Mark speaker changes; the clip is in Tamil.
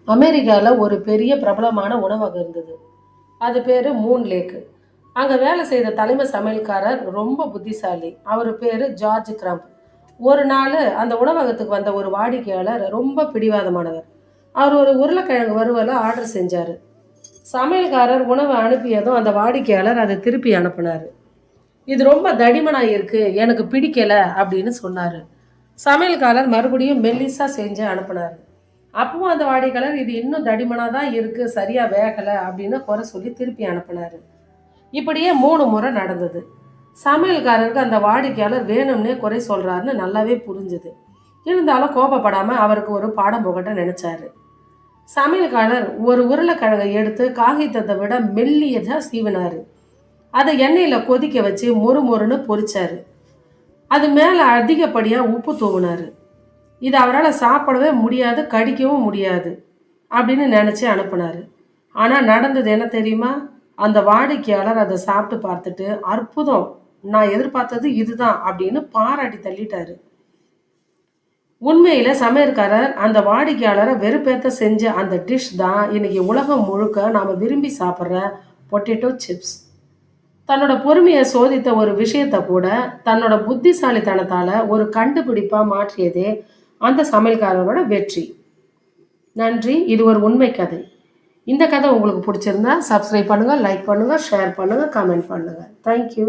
Speaker 1: அமெரிக்காவில் ஒரு பெரிய பிரபலமான உணவகம் இருந்தது. அது பேர் மூன் லேக்கு. அங்கே வேலை செய்த தலைமை சமையல்காரர் ரொம்ப புத்திசாலி. அவர் பேர் ஜார்ஜ் கிரம்ப். ஒரு நாள் அந்த உணவகத்துக்கு வந்த ஒரு வாடிக்கையாளர் ரொம்ப பிடிவாதமானவர். அவர் ஒரு உருளைக்கிழங்கு வறுவலை ஆர்டர் செஞ்சார். சமையல்காரர் உணவை அனுப்பியதும் அந்த வாடிக்கையாளர் அதை திருப்பி அனுப்புனார். இது ரொம்ப தடிமனாக இருக்கு, எனக்கு பிடிக்கல அப்படின்னு சொன்னார். சமையல்காரர் மறுபடியும் மெல்லிசா செஞ்சு அனுப்புனார். அப்பவும் அந்த வாடிக்கையாளர் இது இன்னும் தடிமனாக தான் இருக்குது, சரியாக வேகலை அப்படின்னு குறை சொல்லி திருப்பி அனுப்புனார். இப்படியே 3 முறை நடந்தது. சமையல்காரருக்கு அந்த வாடிக்கையாளர் வேணும்னே குறை சொல்கிறாருன்னு நல்லாவே புரிஞ்சுது. இருந்தாலும் கோபப்படாமல் அவருக்கு ஒரு பாடம் புகட்ட நினச்சாரு. சமையல்காரர் ஒரு உருளைக்கிழங்கை எடுத்து காகிதத்தை விட மெல்லியதாக சீவினார். அதை எண்ணெயில் கொதிக்க வச்சு மொறுன்னு பொரிச்சாரு. அது மேலே அதிகப்படியாக உப்பு தூவினார். இது அவரால் சாப்பிடவே முடியாது, கடிக்கவும் முடியாது அப்படின்னு நினச்சி அனுப்புனார். ஆனால் நடந்தது என்ன தெரியுமா? அந்த வாடிக்கையாளர் அதை சாப்பிட்டு பார்த்துட்டு, அற்புதம், நான் எதிர்பார்த்தது இதுதான் அப்படின்னு பாராட்டி தள்ளிட்டாரு. உண்மையில சமையற்காரர் அந்த வாடிக்கையாளரை வெறுப்பேற்ற செஞ்ச அந்த டிஷ் தான் இன்னைக்கு உலகம் முழுக்க நாம் விரும்பி சாப்பிட்ற பொட்டேட்டோ சிப்ஸ். தன்னோட பொறுமையை சோதித்த ஒரு விஷயத்தை கூட தன்னோட புத்திசாலித்தனத்தால் ஒரு கண்டுபிடிப்பாக மாற்றியதே அந்த சமையல்காரரோட வெற்றி. நன்றி. இது ஒரு உண்மை கதை. இந்த கதை உங்களுக்கு பிடிச்சிருந்தா சப்ஸ்கிரைப் பண்ணுங்கள், லைக் பண்ணுங்கள், ஷேர் பண்ணுங்கள், கமெண்ட் பண்ணுங்கள். தேங்க்யூ.